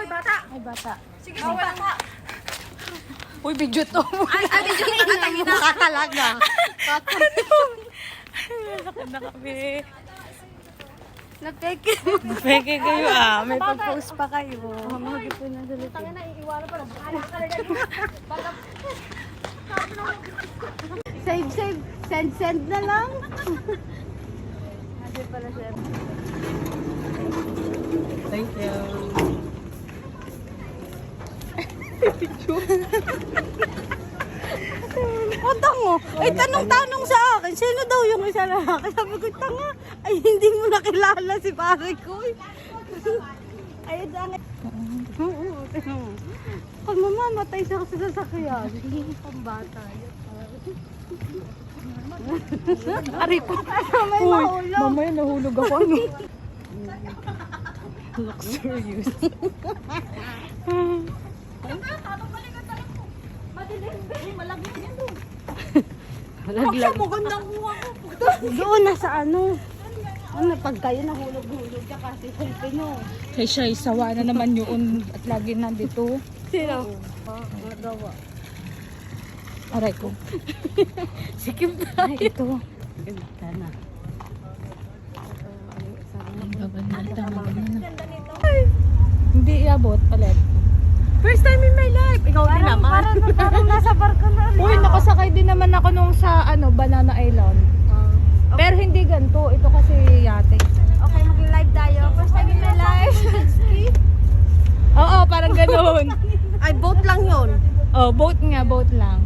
bata. Ay, bata. Sige, wala ka. Uy, video to. Ay, video to. Katangin na. Mukha talaga. Nasakit na kami. Nagpeke. Peke kayo ah. May pag-post pa kayo. Mahagip po na sa Tangin na, iiwala pa lang. Bakala ka talaga. Save. Send na lang. Kasi pala sir. Thank you. O, tango. Ay, tanong sa akin. Sino daw yung isa lalaki? Sabi ko, tanga. Ay, hindi mo nakilala si pare ko. Ay, dangay. Oo, tanong. Kung mamamatay siya sa sasakyan. Hindi pambata. Ari po. Uy, mamaya nahulog ako. Ano? Luxurious. Malaglag. Magandang kuha ko. Doon nasa ano. Ano pag kayo nahulog-hulog ka kasi selfie nyo. Siya sawa na naman yun at lagi nandito. Sino? Magawa. Aray ko. Sikip tayo. Ay, ito. Ganda na. Hindi iabot ulit. First time in my life. Ikaw din naman. Parang nasa barko na rin. Uy, nakasakay din naman ako nung sa Banana Island. Okay. Pero hindi ganito. Ito kasi yate. Okay, mag-live tayo. First time in my life. Oo, parang ganoon. Ay, boat lang yun. Oh, boat nga, boat lang.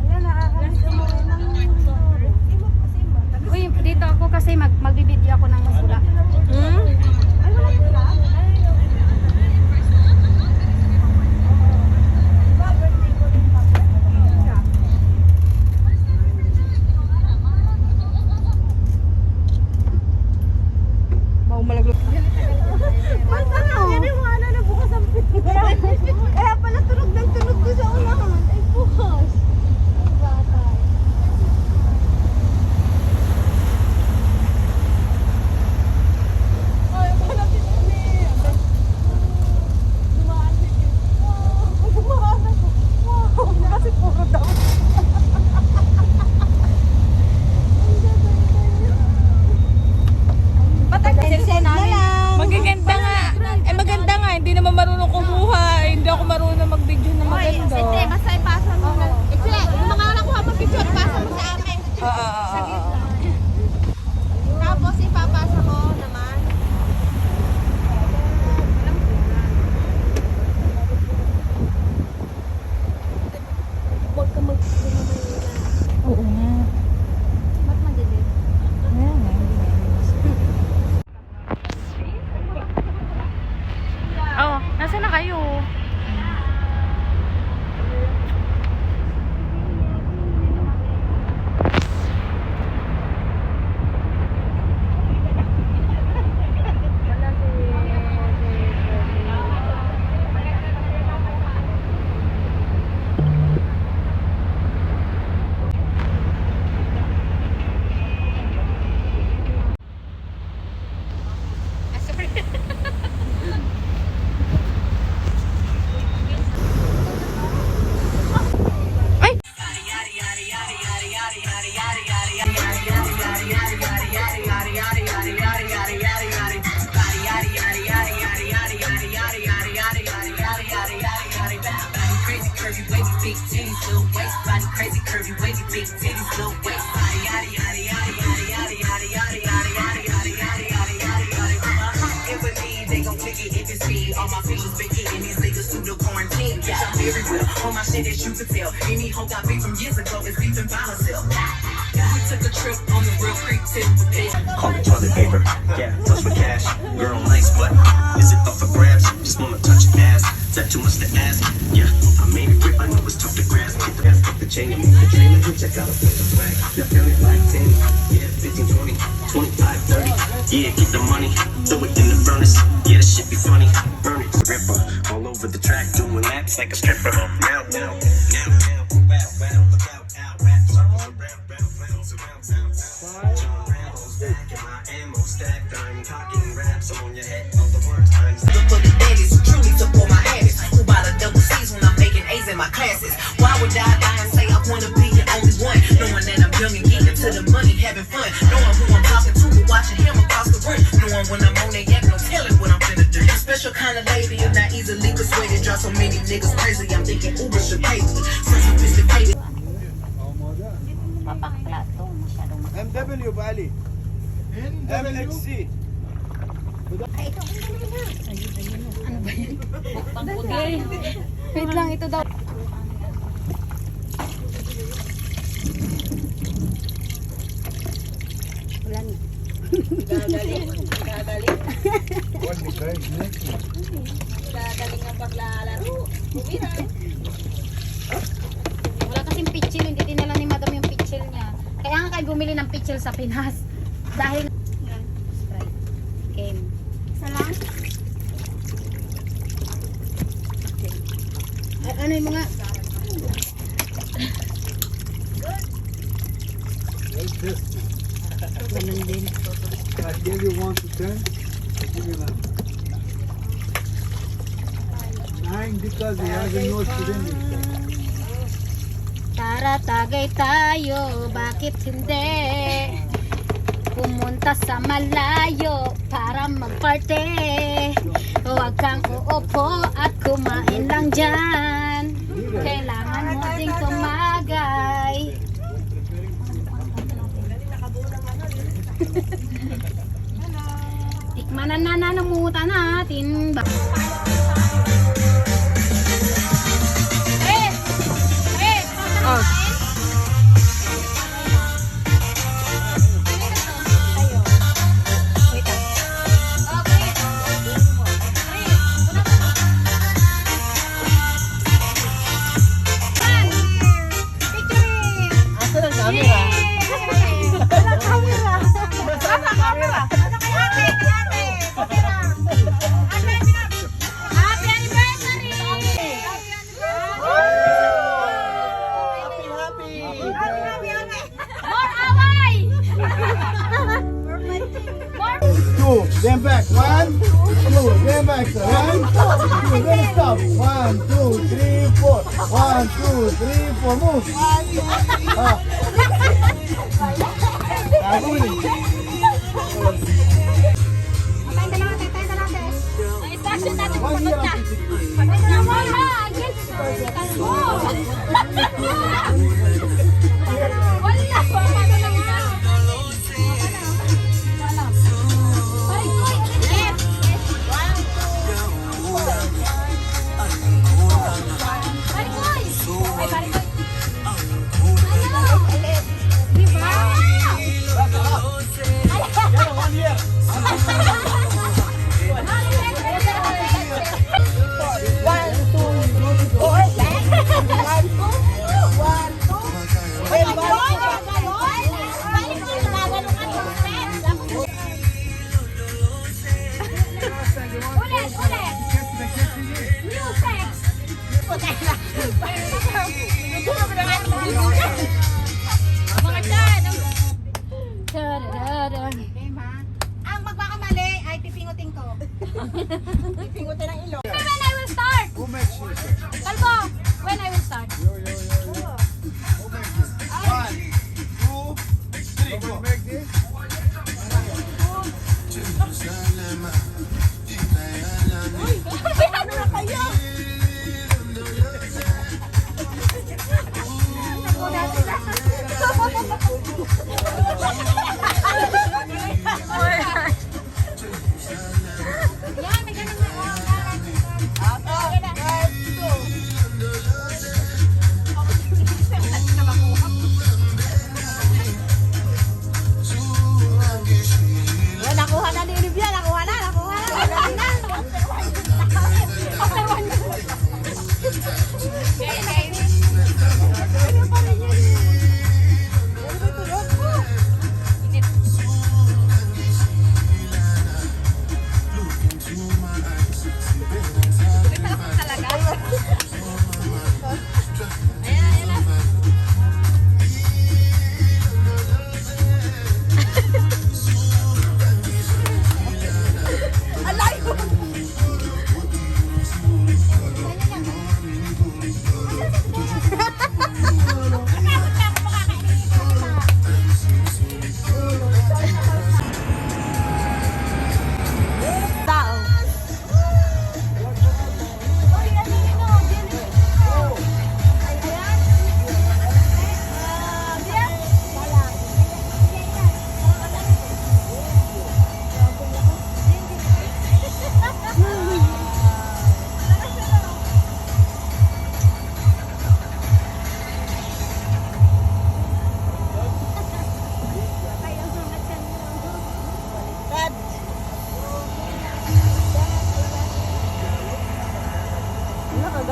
Uy, dito ako kasi magbibideo ako ng masula. Ay, wala pula. Ba't ano? Iniwala na bukas ang pinto. Kaya pala tunog ng tunog ko sa unahan. Ay, bukas. Ay, bata. Ay, malapit kami. Dumaan din. Wow, dumaan ako. Wow, kasi puro daw. Magaganda nga. Eh maganda nga, hindi naman marunong kumuha. Hindi ako marunong mag-video na maganda. Ito, basta ipasa mo na. Ito, yung mga nakuha mo picture, ipasa mo sa amin. Tapos ipapasa ko naman. Huwag ka mag-video naman nila. Oo nga. Ba't madilim? Ayan nga, hindi na ayos. Oh, nasa na kayo? On my shit, as you could tell, any hoe got beef from years ago is beefing by herself. We took a trip on the real creek tip. Call it toilet paper, yeah, touch with cash. Girl, nice, but is it up for grabs? Just wanna touch your ass. Is that too much to ask? Yeah, I made it grip, I know it's tough to grasp. Get the ass, the chain, the chain, and check out a flip the swag. Yeah, feel it like 10, yeah, 15, 20, 25, 30. Yeah, get the money, throw it in the furnace. Yeah, this shit be funny. Burn it, ripper, all over the track, doing laps like a stripper. Now, wow, look out, rap circles around, John Rambo's back in my ammo stacked. I'm talking raps on your head, all the words I'm for the daddies, truly support my ass. special kind of lady. I'm not easily persuaded. Draw so many niggas crazy. I'm thinking Uber should pay me. So sophisticated. Papakla to. Masyadong MW Bali. MXC. Ay, ito. Ano ba yan? Okay. Wait lang, ito daw. Wala na. Wala kasing pitchil, hindi dinala ni madam yung pitchil niya. Kaya nga kayo bumili ng pitchil sa Pinas. Dahil Sprite. Game. Isa lang? Ano yung mga Like this. ganun din. I gave you 1 to 10. I give you 9. 9 because he has a no student. Tara, tagay tayo, bakit hindi? Pumunta sa malayo para mag-party. Huwag kang uupo at kumain lang dyan. Kailangan mo ding tumagay. Tikmanan na nanamutan natin. Two, then back. 1, 2, then back. 1, 2, then stop. 1, 2, 3, 4. 1, 2, 3, 4. Move. Ang magkakamali ay pipingutin ko. Pipingutin ang ilong. When I will start. Who makes you? Kalbo, when I will start. Who makes this? 1, 2, 3. Go. Make this. Ano na kayo? Yan, may ganun nga. Nakuha na ni Olivia, nakuha na. Talaga?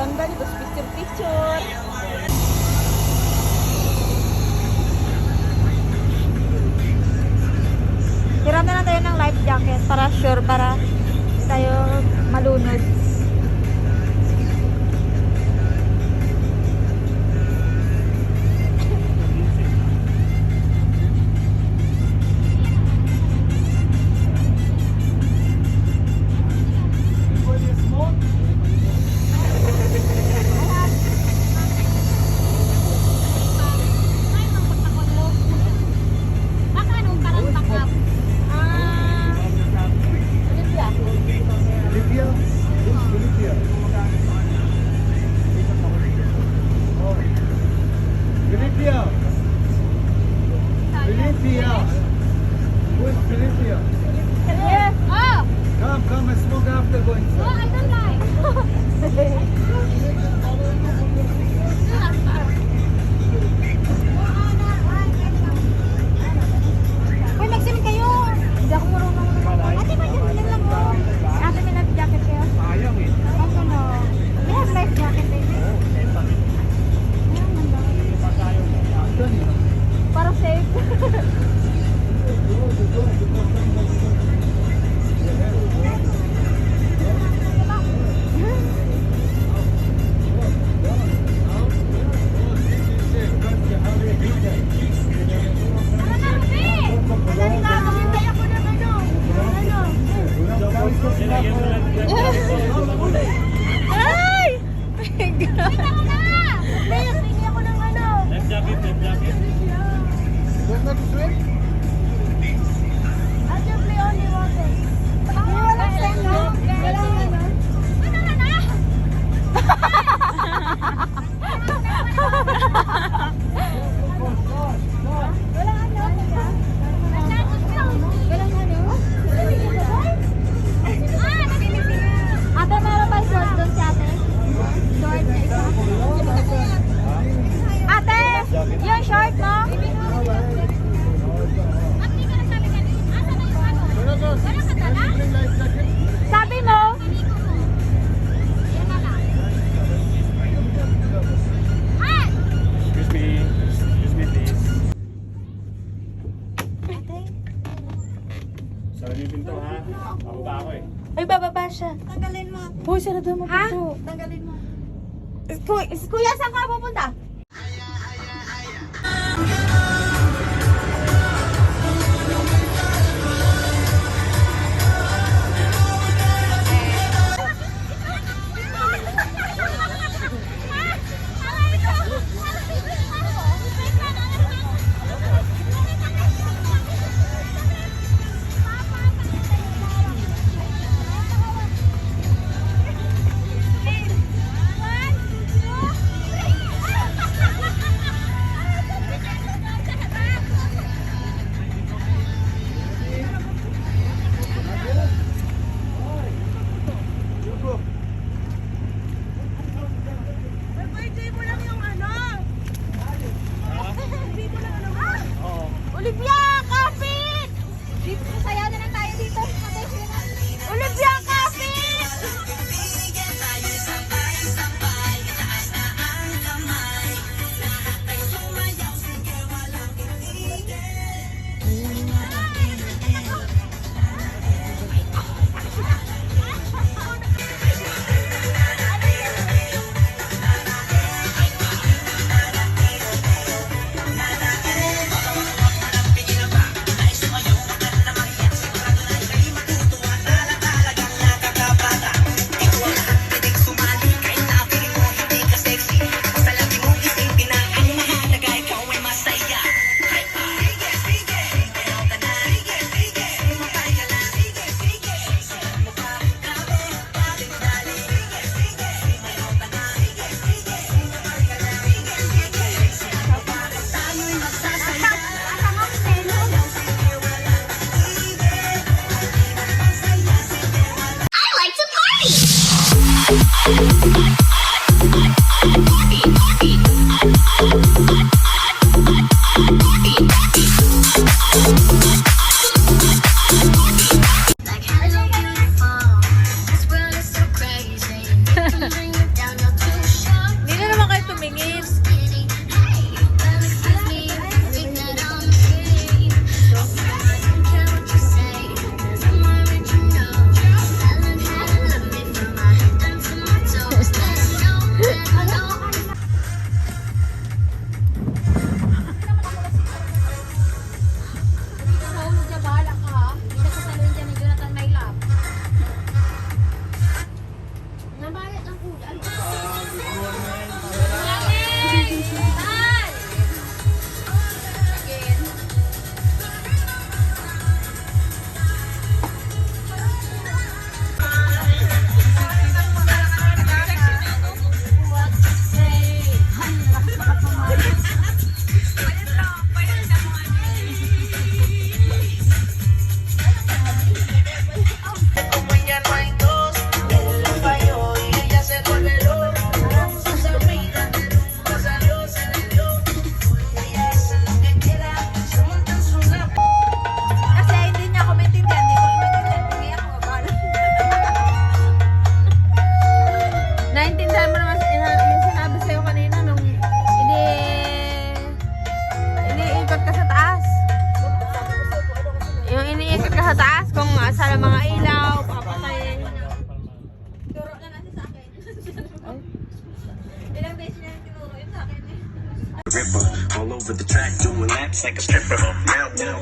Ganda nito, picture. Hiram na lang tayo ng life jacket para sure, para hindi tayo malunod. Baka anong parang backup? Libya? Who's Libya? Oh. Libya. Libya. Who is Libya? Yes! Oh! Come and smoke after going Oh, I don't like! Uy, magsimit kayo! Hindi ako marunong. Ate, magsimit lang mo. Ate, may life jacket kayo? Sayang eh. Ako no. We have life jacket, baby. Para safe. Ay! Don't want to swim? Ate, meron ba short doon si ate? Short na isa? Ate! Yung short mo? Sabi mo? Excuse me please. Sarap yung pinto ha. Bababa ako eh. Ay, bababa siya. Tanggalin mo. Hoy, sarado mo Ha? pinto. Tanggalin mo. Kuya, saan ka pupunta? Olivia, kapit! Dito, saya na lang tayo dito. Olivia, kapit! This world is so crazy. Bring it down, you're too rapper. All over the track, doing laps like a stripper. Now, now,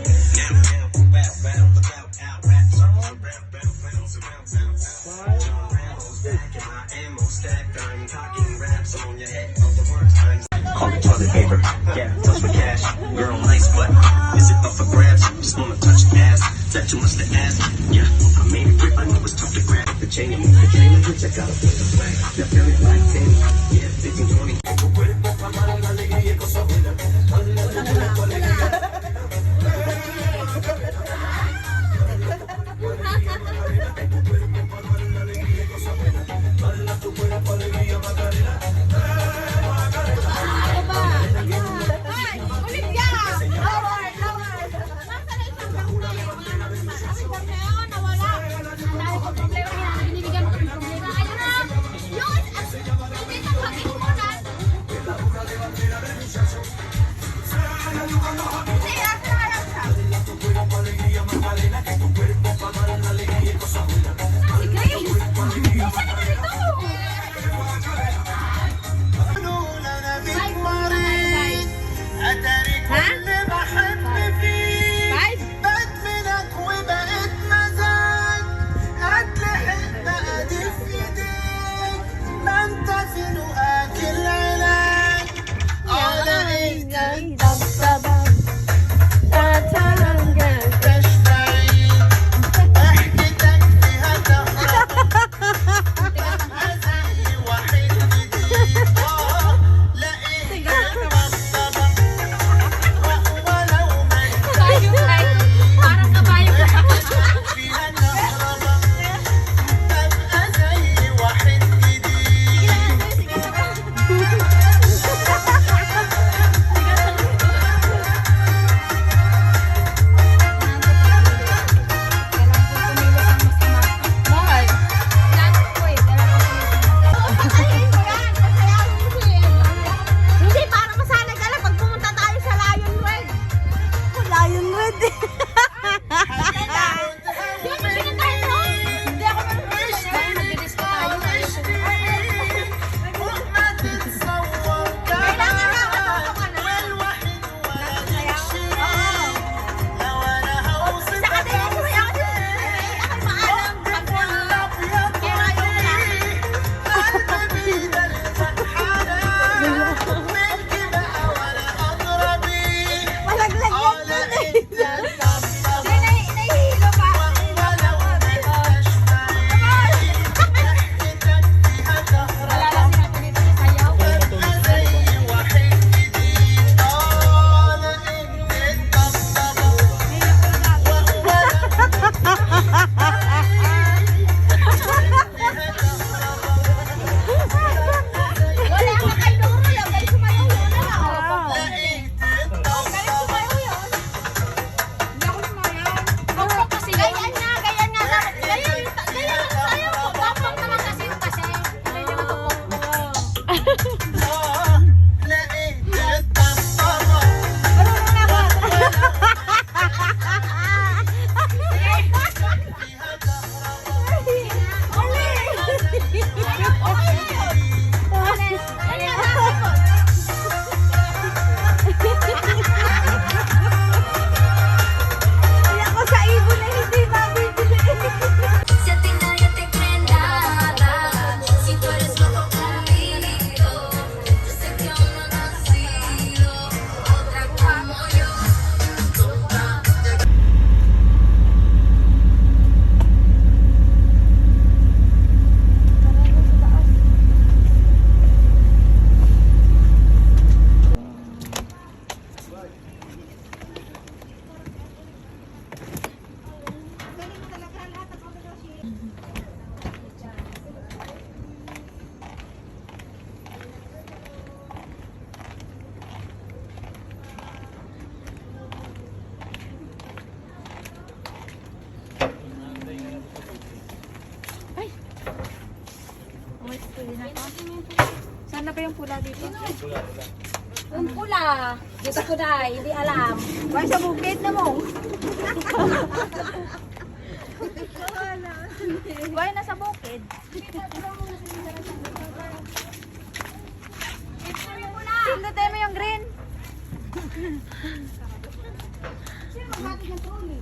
bow, bow, look out, out, rap songs around, bounce around, sound. John Rambo's back in my ammo stack. I'm talking raps on your head, all the words I'm call it toilet paper. Yeah, toast for cash. Girl, nice, but is it up for grabs? Just wanna touch your ass. Is that too much to ask? Yeah, I made it grip. I know it's tough to grab. The chain and the chain and check out a flip the swag. Yeah, feel it like 10. Yeah, 15, 20. Saan na ba yung pula dito? Yung pula, Diyos ko na, hindi alam. Ba sa bukid na mo? Ba nasa bukid? Pindutin mo yung green. Sino maghatid ng trolley?